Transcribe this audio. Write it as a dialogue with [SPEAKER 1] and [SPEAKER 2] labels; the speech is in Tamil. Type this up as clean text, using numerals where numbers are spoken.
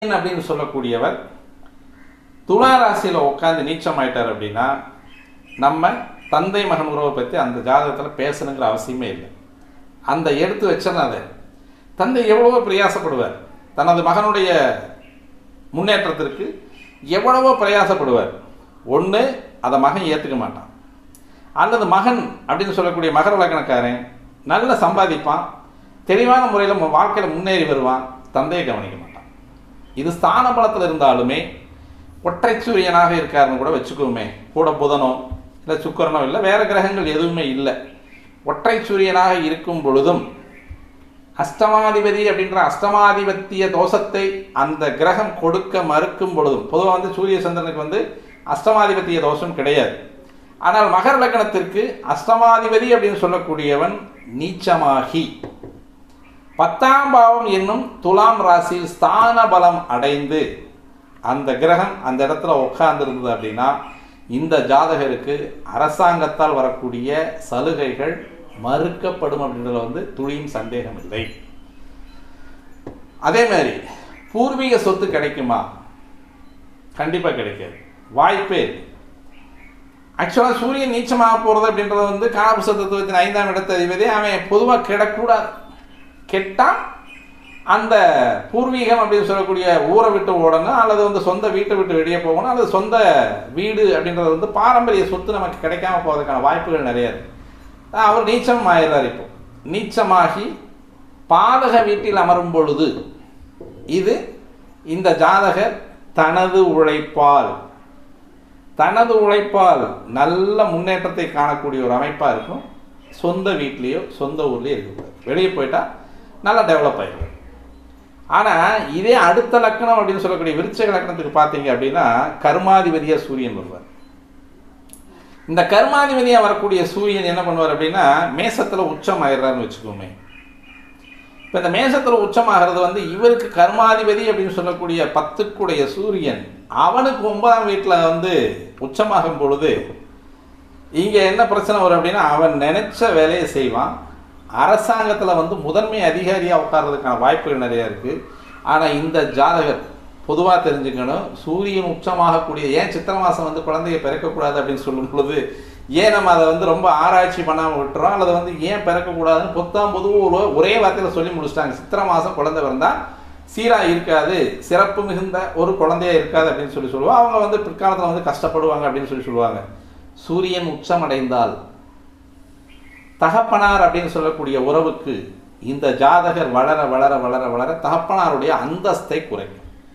[SPEAKER 1] அப்படின்னு சொல்லக்கூடியவர் துலா ராசியில் உட்காந்து நீச்சமாயிட்டார் அப்படின்னா நம்ம தந்தை மகன் உறவை பற்றி அந்த ஜாதகத்தில் பேசணுங்கிற அவசியமே இல்லை. அந்த எடுத்து வச்சனா அதை தந்தை எவ்வளவோ பிரயாசப்படுவார், தனது மகனுடைய முன்னேற்றத்திற்கு எவ்வளவோ பிரயாசப்படுவார். ஒன்று அதை மகன் ஏற்றுக்க மாட்டான், அல்லது மகன் அப்படின்னு சொல்லக்கூடிய மகர லக்னக்காரன் நல்ல சம்பாதிப்பான், தெளிவான முறையில் வாழ்க்கையில் முன்னேறி வருவான், தந்தையை கவனிக்க மாட்டான். இது ஸ்தான பலத்தில் இருந்தாலுமே ஒற்றை சூரியனாக இருக்காருன்னு கூட வச்சுக்கோமே, கூட புதனோ இல்லை சுக்கிரனோ இல்லை வேறு கிரகங்கள் எதுவுமே இல்லை, ஒற்றை சூரியனாக இருக்கும் பொழுதும் அஷ்டமாதிபதி அப்படின்ற அஷ்டமாதிபத்திய தோஷத்தை அந்த கிரகம் கொடுக்க மறுக்கும் பொழுதும், பொதுவாக சூரிய சந்திரனுக்கு அஷ்டமாதிபத்திய தோஷம் கிடையாது. ஆனால் மகர லக்னத்திற்கு அஷ்டமாதிபதி அப்படின்னு சொல்லக்கூடியவன் நீச்சமாகி 10ஆம் பாவம் என்னும் துலாம் ராசியில் ஸ்தான பலம் அடைந்து அந்த கிரகம் அந்த இடத்துல உட்கார்ந்துருந்தது அப்படின்னா இந்த ஜாதகருக்கு அரசாங்கத்தால் வரக்கூடிய சலுகைகள் மறுக்கப்படும் அப்படின்றதுல துளியும் சந்தேகம் இல்லை. அதே மாதிரி பூர்வீக சொத்து கிடைக்குமா? கண்டிப்பாக கிடைக்காது, வாய்ப்பே. ஆக்சுவலாக சூரியன் நீச்சமாக போகிறது அப்படின்றது காலபுருஷ தத்துவத்தின் 5ஆம் இடத்த அதிபதி. அவன் பொதுவாக கெடக்கூடாது, கெட்டால் அந்த பூர்வீகம் அப்படின்னு சொல்லக்கூடிய ஊரை விட்டு ஓடணும், அல்லது சொந்த வீட்டை விட்டு வெளியே போகணும், அல்லது சொந்த வீடு அப்படின்றது பாரம்பரிய சொத்து நமக்கு கிடைக்காம போவதற்கான வாய்ப்புகள் நிறைய இருக்குது. அவர் நீச்சம் ஆயிடுறார். இப்போ நீச்சமாகி பாதக வீட்டில் அமரும் பொழுது இது இந்த ஜாதகர் தனது உழைப்பால் நல்ல முன்னேற்றத்தை காணக்கூடிய ஒரு அமைப்பாக இருக்கும். சொந்த வீட்லேயோ சொந்த ஊர்லேயோ இருக்கக்கூடாது, வெளியே போயிட்டால் நல்லா டெவலப் ஆகிடும். ஆனால் இதே அடுத்த லக்னம் அப்படின்னு சொல்லக்கூடிய விருச்சிக லக்னத்துக்கு பார்த்தீங்க அப்படின்னா கர்மாதிபதியாக சூரியன் வருவார். இந்த கர்மாதிபதியாக வரக்கூடிய சூரியன் என்ன பண்ணுவார் அப்படின்னா மேசத்தில் உச்சம் ஆயிடுறாருன்னு வச்சுக்கோமே. இப்போ இந்த மேசத்தில் உச்சமாகிறது இவருக்கு கர்மாதிபதி அப்படின்னு சொல்லக்கூடிய 10க்குடைய சூரியன் அவனுக்கு 9ஆம் வீட்டில் உச்சமாகும் பொழுது இங்கே என்ன பிரச்சனை வரும் அப்படின்னா அவன் நினைச்ச வேலையை செய்வான். அரசாங்கத்தில் முதன்மை அதிகாரியாக உட்கார்றதுக்கான வாய்ப்புகள் நிறையா இருக்குது. ஆனால் இந்த ஜாதகர் பொதுவாக தெரிஞ்சுக்கணும், சூரியன் உச்சமாகக்கூடிய ஏன் சித்திரை மாதம் குழந்தைய பிறக்கக்கூடாது அப்படின்னு சொல்லும் பொழுது ஏன் நம்ம அதை ரொம்ப ஆராய்ச்சி பண்ணாமல் விட்டுறோம், அல்லது ஏன் பிறக்கக்கூடாதுன்னு பொதுவாக ஒரே வார்த்தையில் சொல்லி முடிச்சிட்டாங்க. சித்திரை மாதம் குழந்தை பிறந்தால் சீராக இருக்காது, சிறப்பு மிகுந்த ஒரு குழந்தையாக இருக்காது அப்படின்னு சொல்லுவாங்க. அவங்க பிற்காலத்தில் கஷ்டப்படுவாங்க அப்படின்னு சொல்லுவாங்க. சூரியன் உச்சமடைந்தால் தகப்பனார் அப்படின்னு சொல்லக்கூடிய உறவுக்கு இந்த ஜாதகர் வளர வளர வளர வளர தகப்பனாருடைய அந்தஸ்தை குறைக்கும்.